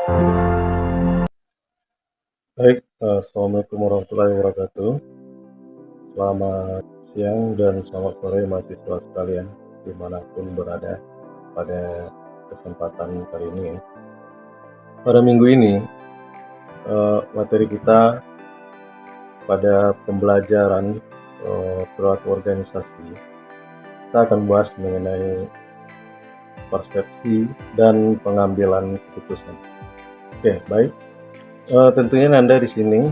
Baik, Assalamualaikum warahmatullahi wabarakatuh. Selamat siang dan selamat sore mahasiswa sekalian, dimanapun berada pada kesempatan kali ini. Pada minggu ini, materi kita pada pembelajaran perilaku organisasi, kita akan bahas mengenai persepsi dan pengambilan keputusan. Oke, baik. Tentunya Anda di sini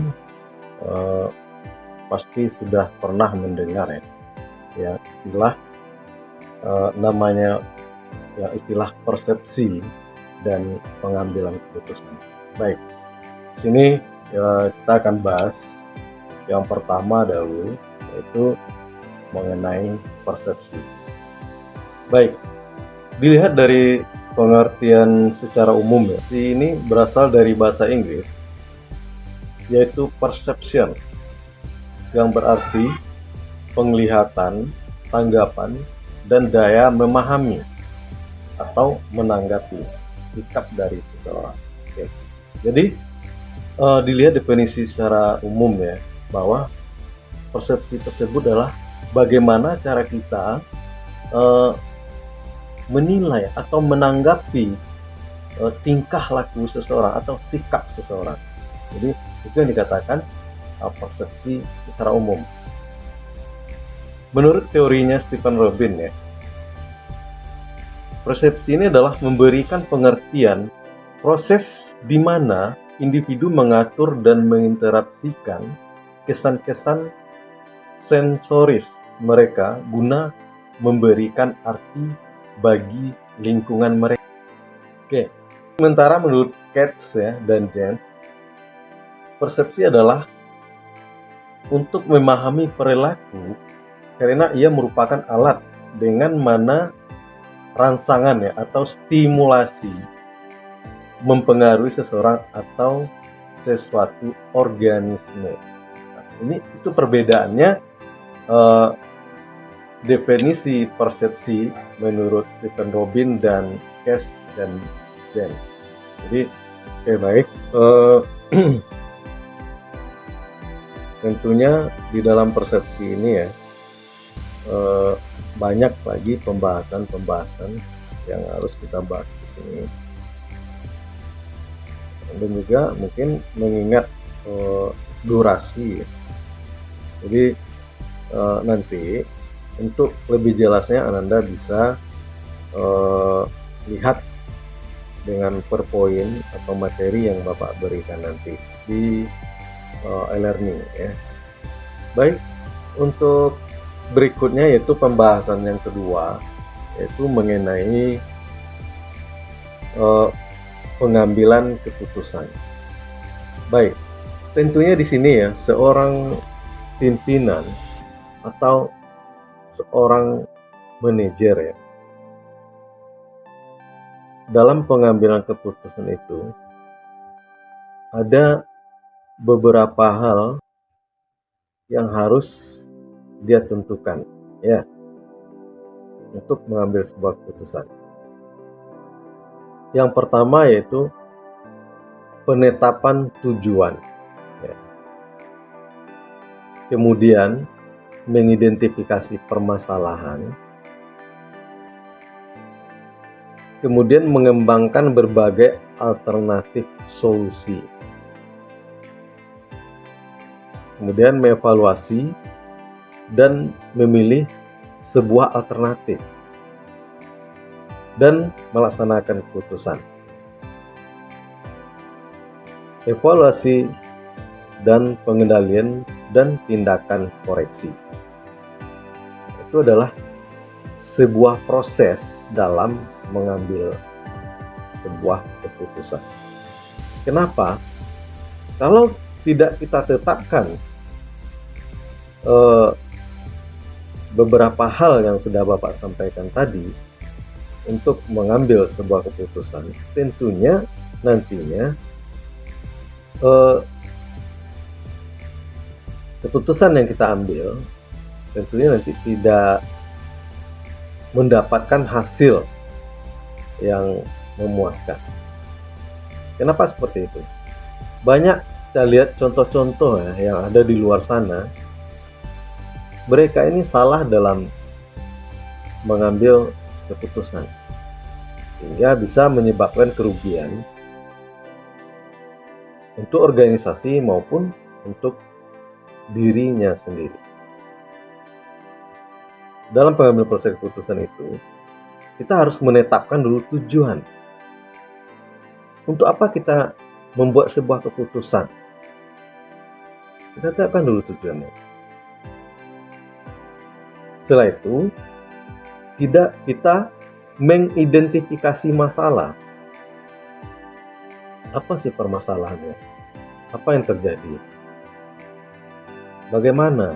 pasti sudah pernah mendengar ya istilah namanya ya istilah persepsi dan pengambilan keputusan. Baik, di sini kita akan bahas yang pertama dahulu, yaitu mengenai persepsi. Baik, dilihat dari pengertian secara umum ya, ini berasal dari bahasa Inggris, yaitu perception, yang berarti penglihatan, tanggapan, dan daya memahami atau menanggapi sikap dari seseorang. Oke. Jadi dilihat definisi secara umum ya, bahwa persepsi tersebut adalah bagaimana cara kita menilai atau menanggapi tingkah laku seseorang atau sikap seseorang. Jadi itu yang dikatakan persepsi secara umum. Menurut teorinya Stephen Robin ya, persepsi ini adalah memberikan pengertian proses di mana individu mengatur dan menginteraksikan kesan-kesan sensoris mereka guna memberikan arti bagi lingkungan mereka. Oke. Sementara menurut Katz ya dan James, persepsi adalah untuk memahami perilaku karena ia merupakan alat dengan mana rangsangan ya atau stimulasi mempengaruhi seseorang atau sesuatu organisme. Nah, ini itu perbedaannya definisi persepsi menurut Stephen Robin dan Katz dan James. Jadi baik. Tentunya di dalam persepsi ini ya banyak lagi pembahasan yang harus kita bahas di sini, dan juga mungkin mengingat durasi. Jadi nanti untuk lebih jelasnya Anda bisa lihat dengan PowerPoint atau materi yang Bapak berikan nanti di e-learning ya. Baik, untuk berikutnya yaitu pembahasan yang kedua, yaitu mengenai pengambilan keputusan. Baik, tentunya di sini ya, seorang pimpinan atau seorang manajer ya, dalam pengambilan keputusan itu ada beberapa hal yang harus dia tentukan ya untuk mengambil sebuah keputusan. Yang pertama yaitu penetapan tujuan ya. Kemudian mengidentifikasi permasalahan, kemudian mengembangkan berbagai alternatif solusi, kemudian mengevaluasi dan memilih sebuah alternatif, dan melaksanakan keputusan. Evaluasi dan pengendalian dan tindakan koreksi. Itu adalah sebuah proses dalam mengambil sebuah keputusan. Kenapa? Kalau tidak kita tetapkan beberapa hal yang sudah Bapak sampaikan tadi untuk mengambil sebuah keputusan, tentunya nantinya keputusan yang kita ambil tentunya nanti tidak mendapatkan hasil yang memuaskan. Kenapa seperti itu? Banyak kita lihat contoh-contoh ya, yang ada di luar sana. Mereka ini salah dalam mengambil keputusan, sehingga bisa menyebabkan kerugian untuk organisasi maupun untuk dirinya sendiri. Dalam pengambilan proses keputusan itu, kita harus menetapkan dulu tujuan. Untuk apa kita membuat sebuah keputusan? Kita tetapkan dulu tujuannya. Setelah itu, kita mengidentifikasi masalah. Apa sih permasalahannya? Apa yang terjadi? Bagaimana?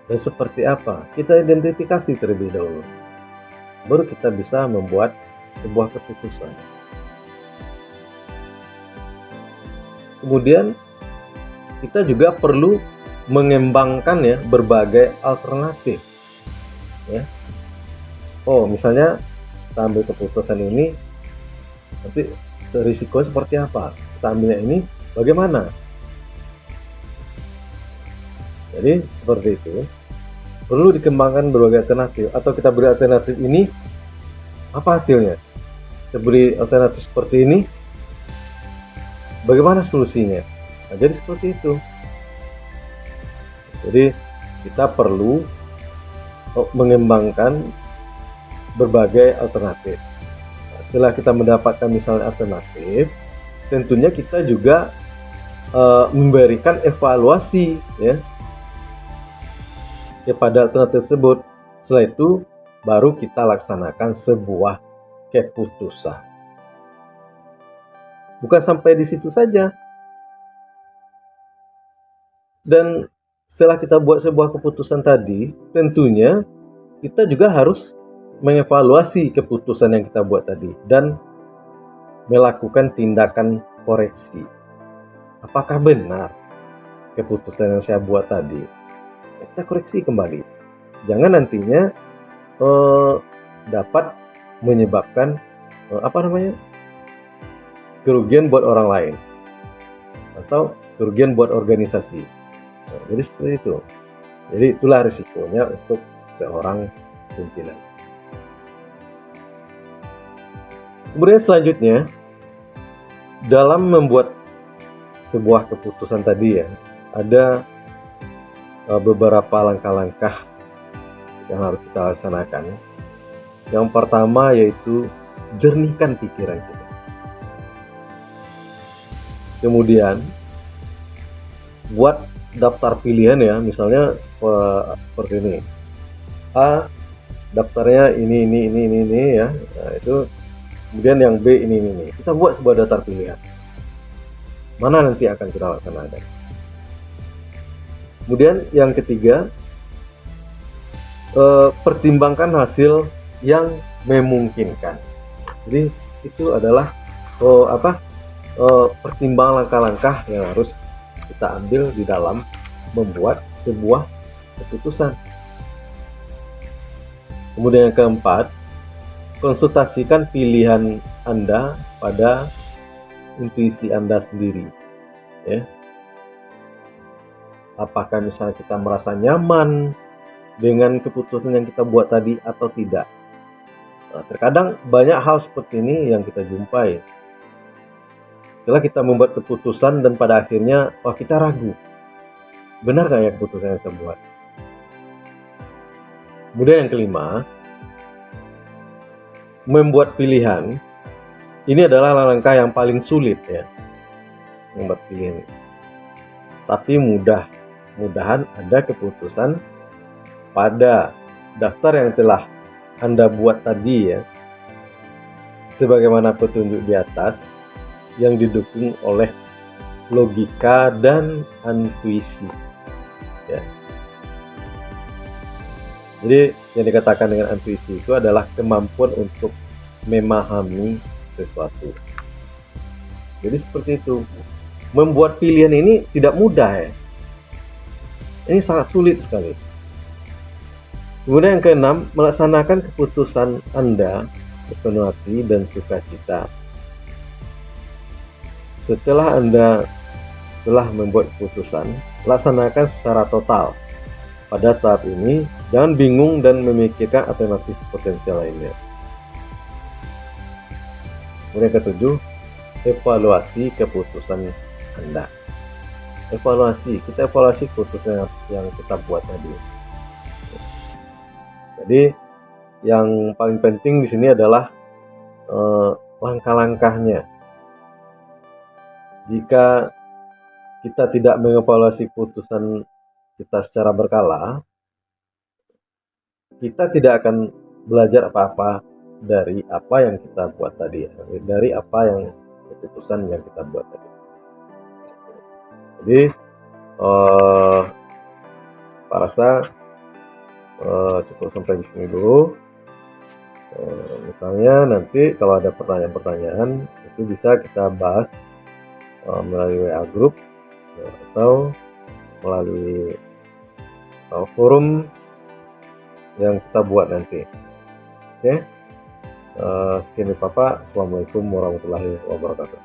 Dan seperti apa? Kita identifikasi terlebih dahulu. Baru kita bisa membuat sebuah keputusan. Kemudian kita juga perlu mengembangkan ya berbagai alternatif. Ya. Oh, misalnya kita ambil keputusan ini, nanti risiko seperti apa? Kita ambilnya ini bagaimana? Jadi seperti itu. Perlu dikembangkan berbagai alternatif, atau kita beri alternatif ini, apa hasilnya? Kita beri alternatif seperti ini, bagaimana solusinya? Nah, jadi seperti itu. Jadi kita perlu mengembangkan berbagai alternatif. Nah, setelah kita mendapatkan misalnya alternatif, tentunya kita juga memberikan evaluasi ya pada alternatif tersebut. Setelah itu baru kita laksanakan sebuah keputusan. Bukan sampai di situ saja. Dan setelah kita buat sebuah keputusan tadi, tentunya kita juga harus mengevaluasi keputusan yang kita buat tadi dan melakukan tindakan koreksi. Apakah benar keputusan yang saya buat tadi? Kita koreksi kembali. Jangan nantinya dapat menyebabkan kerugian buat orang lain atau kerugian buat organisasi. Nah, jadi seperti itu. Jadi itulah risikonya untuk seorang pimpinan. Kemudian selanjutnya, dalam membuat sebuah keputusan tadi ya, ada beberapa langkah-langkah yang harus kita laksanakan. Yang pertama yaitu jernihkan pikiran kita. Kemudian buat daftar pilihan ya, misalnya seperti ini. A daftarnya ini ya. Nah, itu kemudian yang B ini. Kita buat sebuah daftar pilihan. Mana nanti akan kita laksanakan. Kemudian yang ketiga, pertimbangkan hasil yang memungkinkan. Jadi itu adalah pertimbangan langkah-langkah yang harus kita ambil di dalam membuat sebuah keputusan. Kemudian yang keempat, konsultasikan pilihan Anda pada intuisi Anda sendiri. Ya. Apakah misalnya kita merasa nyaman dengan keputusan yang kita buat tadi atau tidak. Nah, terkadang banyak hal seperti ini yang kita jumpai. Setelah kita membuat keputusan dan pada akhirnya kita ragu. Benar gak ya keputusan yang saya buat? Kemudian yang kelima, membuat pilihan. Ini adalah langkah yang paling sulit ya. Membuat pilihan. Tapi mudah-mudahan ada keputusan pada daftar yang telah Anda buat tadi ya, sebagaimana petunjuk di atas yang didukung oleh logika dan intuisi ya. Jadi yang dikatakan dengan intuisi itu adalah kemampuan untuk memahami sesuatu. Jadi seperti itu. Membuat pilihan ini tidak mudah ya. Ini sangat sulit sekali. Kemudian yang keenam, melaksanakan keputusan Anda sepenuh hati dan sukacita. Setelah Anda telah membuat keputusan, laksanakan secara total. Pada tahap ini, jangan bingung dan memikirkan alternatif potensial lainnya. Kemudian ketujuh, evaluasi keputusan Anda. Kita evaluasi keputusan yang kita buat tadi. Jadi, yang paling penting di sini adalah langkah-langkahnya. Jika kita tidak mengevaluasi keputusan kita secara berkala, kita tidak akan belajar apa-apa dari apa yang kita buat tadi, dari apa yang keputusan yang kita buat tadi. Jadi, Pak Rasa cukup sampai di sini dulu. Misalnya nanti kalau ada pertanyaan-pertanyaan itu bisa kita bahas melalui WA group atau melalui forum yang kita buat nanti. Oke. Sekian dari Bapak. Assalamualaikum warahmatullahi wabarakatuh.